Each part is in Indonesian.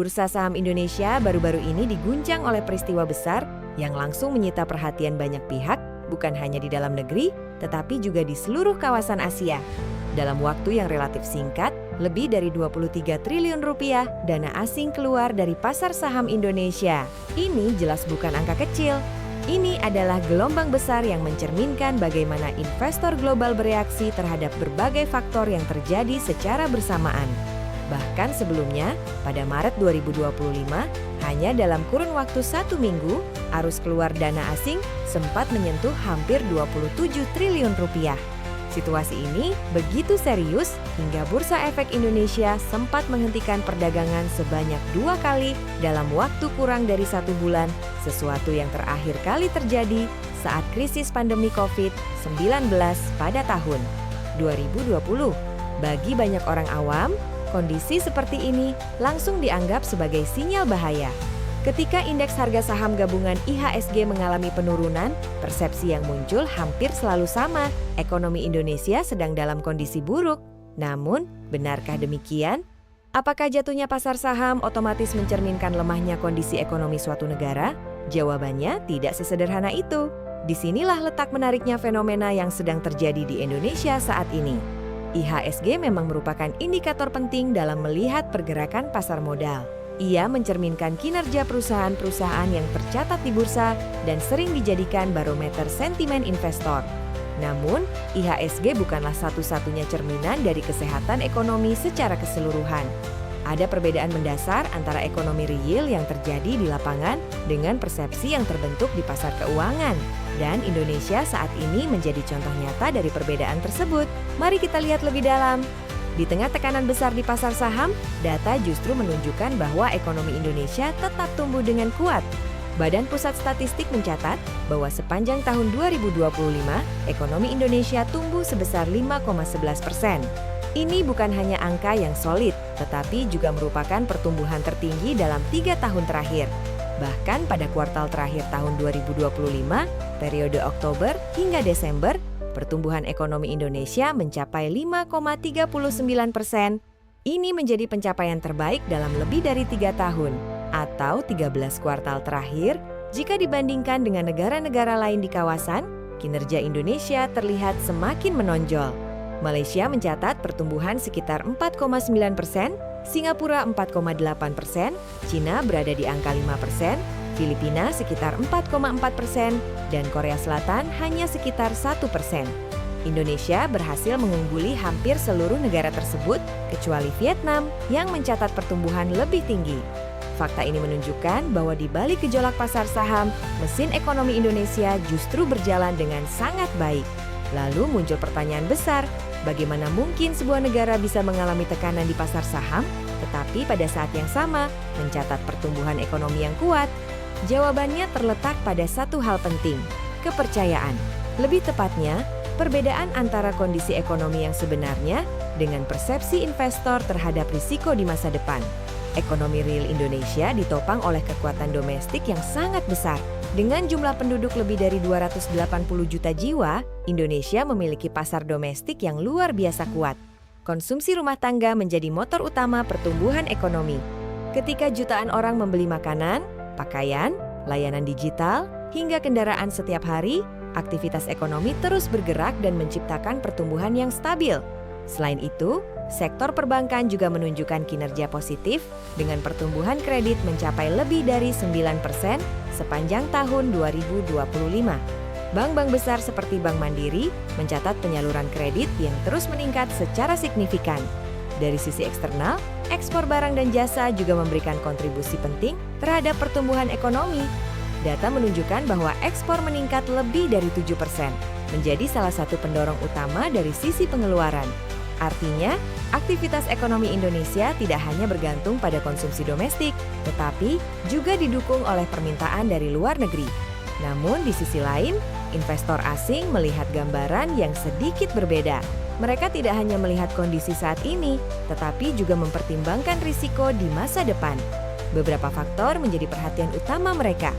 Bursa saham Indonesia baru-baru ini diguncang oleh peristiwa besar yang langsung menyita perhatian banyak pihak, bukan hanya di dalam negeri, tetapi juga di seluruh kawasan Asia. Dalam waktu yang relatif singkat, lebih dari 23 triliun rupiah dana asing keluar dari pasar saham Indonesia. Ini jelas bukan angka kecil. Ini adalah gelombang besar yang mencerminkan bagaimana investor global bereaksi terhadap berbagai faktor yang terjadi secara bersamaan. Bahkan sebelumnya, pada Maret 2025, hanya dalam kurun waktu 1 minggu, arus keluar dana asing sempat menyentuh hampir 27 triliun rupiah. Situasi ini begitu serius hingga Bursa Efek Indonesia sempat menghentikan perdagangan sebanyak 2 kali dalam waktu kurang dari 1 bulan, sesuatu yang terakhir kali terjadi saat krisis pandemi COVID-19 pada tahun 2020. Bagi banyak orang awam, kondisi seperti ini langsung dianggap sebagai sinyal bahaya. Ketika indeks harga saham gabungan IHSG mengalami penurunan, persepsi yang muncul hampir selalu sama, ekonomi Indonesia sedang dalam kondisi buruk. Namun, benarkah demikian? Apakah jatuhnya pasar saham otomatis mencerminkan lemahnya kondisi ekonomi suatu negara? Jawabannya tidak sesederhana itu. Disinilah letak menariknya fenomena yang sedang terjadi di Indonesia saat ini. IHSG memang merupakan indikator penting dalam melihat pergerakan pasar modal. Ia mencerminkan kinerja perusahaan-perusahaan yang tercatat di bursa dan sering dijadikan barometer sentimen investor. Namun, IHSG bukanlah satu-satunya cerminan dari kesehatan ekonomi secara keseluruhan. Ada perbedaan mendasar antara ekonomi real yang terjadi di lapangan dengan persepsi yang terbentuk di pasar keuangan. Dan Indonesia saat ini menjadi contoh nyata dari perbedaan tersebut. Mari kita lihat lebih dalam. Di tengah tekanan besar di pasar saham, data justru menunjukkan bahwa ekonomi Indonesia tetap tumbuh dengan kuat. Badan Pusat Statistik mencatat bahwa sepanjang tahun 2025, ekonomi Indonesia tumbuh sebesar 5,11%. Ini bukan hanya angka yang solid, tetapi juga merupakan pertumbuhan tertinggi dalam 3 tahun terakhir. Bahkan pada kuartal terakhir tahun 2025, periode Oktober hingga Desember, pertumbuhan ekonomi Indonesia mencapai 5,39%. Ini menjadi pencapaian terbaik dalam lebih dari 3 tahun atau 13 kuartal terakhir. Jika dibandingkan dengan negara-negara lain di kawasan, kinerja Indonesia terlihat semakin menonjol. Malaysia mencatat pertumbuhan sekitar 4,9%, Singapura 4,8%, Cina berada di angka 5%, Filipina sekitar 4,4%, dan Korea Selatan hanya sekitar 1%. Indonesia berhasil mengungguli hampir seluruh negara tersebut, kecuali Vietnam yang mencatat pertumbuhan lebih tinggi. Fakta ini menunjukkan bahwa di balik gejolak pasar saham, mesin ekonomi Indonesia justru berjalan dengan sangat baik. Lalu muncul pertanyaan besar, bagaimana mungkin sebuah negara bisa mengalami tekanan di pasar saham, tetapi pada saat yang sama mencatat pertumbuhan ekonomi yang kuat? Jawabannya terletak pada satu hal penting, kepercayaan. Lebih tepatnya, perbedaan antara kondisi ekonomi yang sebenarnya dengan persepsi investor terhadap risiko di masa depan. Ekonomi real Indonesia ditopang oleh kekuatan domestik yang sangat besar. Dengan jumlah penduduk lebih dari 280 juta jiwa, Indonesia memiliki pasar domestik yang luar biasa kuat. Konsumsi rumah tangga menjadi motor utama pertumbuhan ekonomi. Ketika jutaan orang membeli makanan, pakaian, layanan digital, hingga kendaraan setiap hari, aktivitas ekonomi terus bergerak dan menciptakan pertumbuhan yang stabil. Selain itu, sektor perbankan juga menunjukkan kinerja positif dengan pertumbuhan kredit mencapai lebih dari 9% sepanjang tahun 2025. Bank-bank besar seperti Bank Mandiri mencatat penyaluran kredit yang terus meningkat secara signifikan. Dari sisi eksternal, ekspor barang dan jasa juga memberikan kontribusi penting terhadap pertumbuhan ekonomi. Data menunjukkan bahwa ekspor meningkat lebih dari 7%, menjadi salah satu pendorong utama dari sisi pengeluaran. Artinya, aktivitas ekonomi Indonesia tidak hanya bergantung pada konsumsi domestik, tetapi juga didukung oleh permintaan dari luar negeri. Namun di sisi lain, investor asing melihat gambaran yang sedikit berbeda. Mereka tidak hanya melihat kondisi saat ini, tetapi juga mempertimbangkan risiko di masa depan. Beberapa faktor menjadi perhatian utama mereka.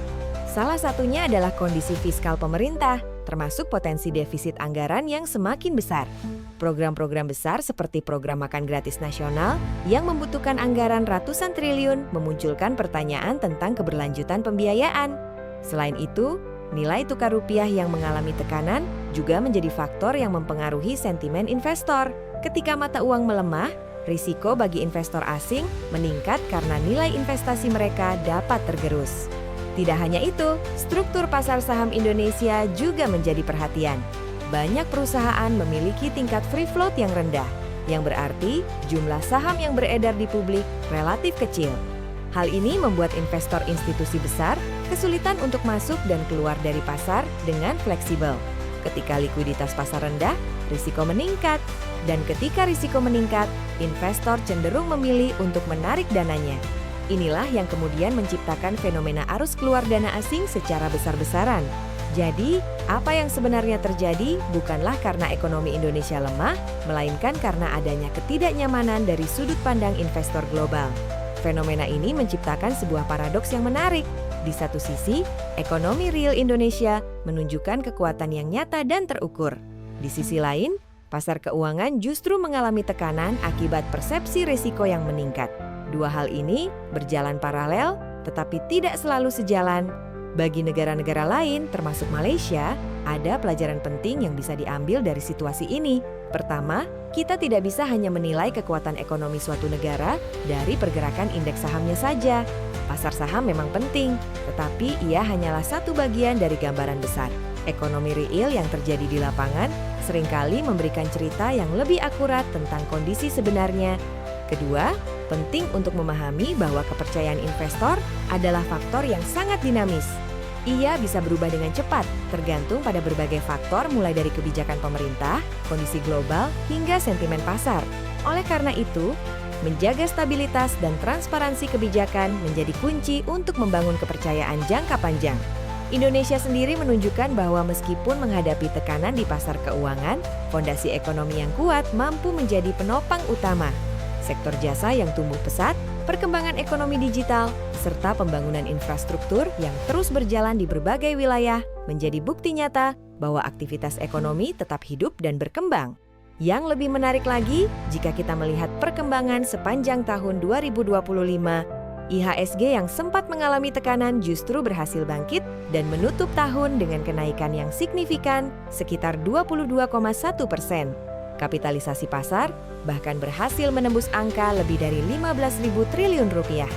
Salah satunya adalah kondisi fiskal pemerintah, termasuk potensi defisit anggaran yang semakin besar. Program-program besar seperti program makan gratis nasional yang membutuhkan anggaran ratusan triliun memunculkan pertanyaan tentang keberlanjutan pembiayaan. Selain itu, nilai tukar rupiah yang mengalami tekanan juga menjadi faktor yang mempengaruhi sentimen investor. Ketika mata uang melemah, risiko bagi investor asing meningkat karena nilai investasi mereka dapat tergerus. Tidak hanya itu, struktur pasar saham Indonesia juga menjadi perhatian. Banyak perusahaan memiliki tingkat free float yang rendah, yang berarti jumlah saham yang beredar di publik relatif kecil. Hal ini membuat investor institusi besar kesulitan untuk masuk dan keluar dari pasar dengan fleksibel. Ketika likuiditas pasar rendah, risiko meningkat. Dan ketika risiko meningkat, investor cenderung memilih untuk menarik dananya. Inilah yang kemudian menciptakan fenomena arus keluar dana asing secara besar-besaran. Jadi, apa yang sebenarnya terjadi bukanlah karena ekonomi Indonesia lemah, melainkan karena adanya ketidaknyamanan dari sudut pandang investor global. Fenomena ini menciptakan sebuah paradoks yang menarik. Di satu sisi, ekonomi real Indonesia menunjukkan kekuatan yang nyata dan terukur. Di sisi lain, pasar keuangan justru mengalami tekanan akibat persepsi risiko yang meningkat. Dua hal ini berjalan paralel, tetapi tidak selalu sejalan. Bagi negara-negara lain, termasuk Malaysia, ada pelajaran penting yang bisa diambil dari situasi ini. Pertama, kita tidak bisa hanya menilai kekuatan ekonomi suatu negara dari pergerakan indeks sahamnya saja. Pasar saham memang penting, tetapi ia hanyalah satu bagian dari gambaran besar. Ekonomi real yang terjadi di lapangan seringkali memberikan cerita yang lebih akurat tentang kondisi sebenarnya. Kedua, penting untuk memahami bahwa kepercayaan investor adalah faktor yang sangat dinamis. Ia bisa berubah dengan cepat, tergantung pada berbagai faktor mulai dari kebijakan pemerintah, kondisi global, hingga sentimen pasar. Oleh karena itu, menjaga stabilitas dan transparansi kebijakan menjadi kunci untuk membangun kepercayaan jangka panjang. Indonesia sendiri menunjukkan bahwa meskipun menghadapi tekanan di pasar keuangan, fondasi ekonomi yang kuat mampu menjadi penopang utama. Sektor jasa yang tumbuh pesat, perkembangan ekonomi digital, serta pembangunan infrastruktur yang terus berjalan di berbagai wilayah menjadi bukti nyata bahwa aktivitas ekonomi tetap hidup dan berkembang. Yang lebih menarik lagi, jika kita melihat perkembangan sepanjang tahun 2025, IHSG yang sempat mengalami tekanan justru berhasil bangkit dan menutup tahun dengan kenaikan yang signifikan sekitar 22,1%. Kapitalisasi pasar bahkan berhasil menembus angka lebih dari 15.000 triliun rupiah.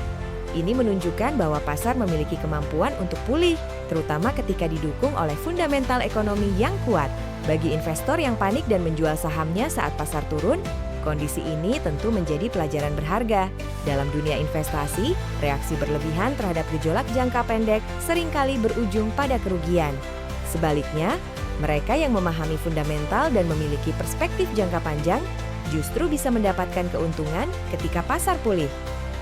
Ini menunjukkan bahwa pasar memiliki kemampuan untuk pulih, terutama ketika didukung oleh fundamental ekonomi yang kuat. Bagi investor yang panik dan menjual sahamnya saat pasar turun, kondisi ini tentu menjadi pelajaran berharga. Dalam dunia investasi, reaksi berlebihan terhadap gejolak jangka pendek seringkali berujung pada kerugian. Sebaliknya, mereka yang memahami fundamental dan memiliki perspektif jangka panjang justru bisa mendapatkan keuntungan ketika pasar pulih.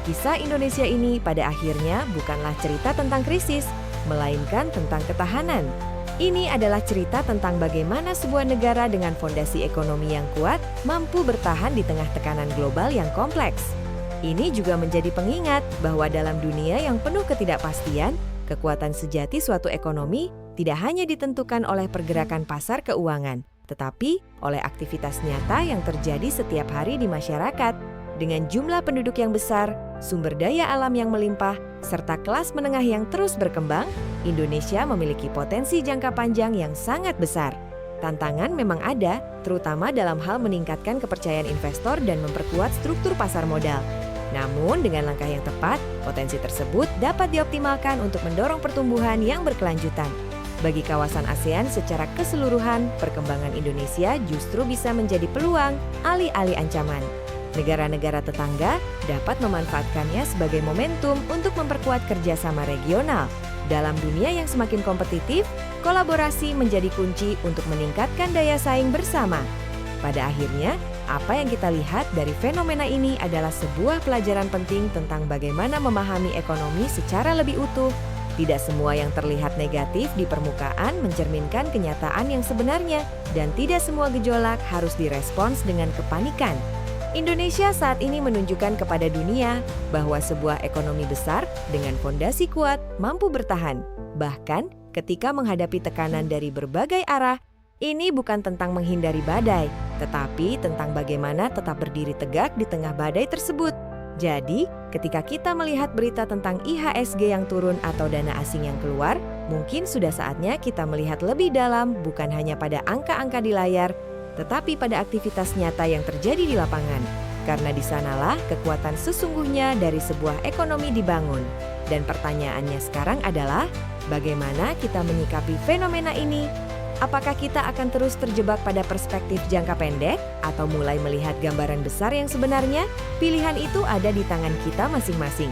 Kisah Indonesia ini pada akhirnya bukanlah cerita tentang krisis, melainkan tentang ketahanan. Ini adalah cerita tentang bagaimana sebuah negara dengan fondasi ekonomi yang kuat mampu bertahan di tengah tekanan global yang kompleks. Ini juga menjadi pengingat bahwa dalam dunia yang penuh ketidakpastian, kekuatan sejati suatu ekonomi tidak hanya ditentukan oleh pergerakan pasar keuangan, tetapi oleh aktivitas nyata yang terjadi setiap hari di masyarakat. Dengan jumlah penduduk yang besar, sumber daya alam yang melimpah, serta kelas menengah yang terus berkembang, Indonesia memiliki potensi jangka panjang yang sangat besar. Tantangan memang ada, terutama dalam hal meningkatkan kepercayaan investor dan memperkuat struktur pasar modal. Namun, dengan langkah yang tepat, potensi tersebut dapat dioptimalkan untuk mendorong pertumbuhan yang berkelanjutan. Bagi kawasan ASEAN secara keseluruhan, perkembangan Indonesia justru bisa menjadi peluang, alih-alih ancaman. Negara-negara tetangga dapat memanfaatkannya sebagai momentum untuk memperkuat kerjasama regional. Dalam dunia yang semakin kompetitif, kolaborasi menjadi kunci untuk meningkatkan daya saing bersama. Pada akhirnya, apa yang kita lihat dari fenomena ini adalah sebuah pelajaran penting tentang bagaimana memahami ekonomi secara lebih utuh. Tidak semua yang terlihat negatif di permukaan mencerminkan kenyataan yang sebenarnya, dan tidak semua gejolak harus direspons dengan kepanikan. Indonesia saat ini menunjukkan kepada dunia bahwa sebuah ekonomi besar dengan fondasi kuat mampu bertahan. Bahkan ketika menghadapi tekanan dari berbagai arah, ini bukan tentang menghindari badai, tetapi tentang bagaimana tetap berdiri tegak di tengah badai tersebut. Jadi, ketika kita melihat berita tentang IHSG yang turun atau dana asing yang keluar, mungkin sudah saatnya kita melihat lebih dalam bukan hanya pada angka-angka di layar, tetapi pada aktivitas nyata yang terjadi di lapangan. Karena di sanalah kekuatan sesungguhnya dari sebuah ekonomi dibangun. Dan pertanyaannya sekarang adalah, bagaimana kita menyikapi fenomena ini? Apakah kita akan terus terjebak pada perspektif jangka pendek atau mulai melihat gambaran besar yang sebenarnya? Pilihan itu ada di tangan kita masing-masing.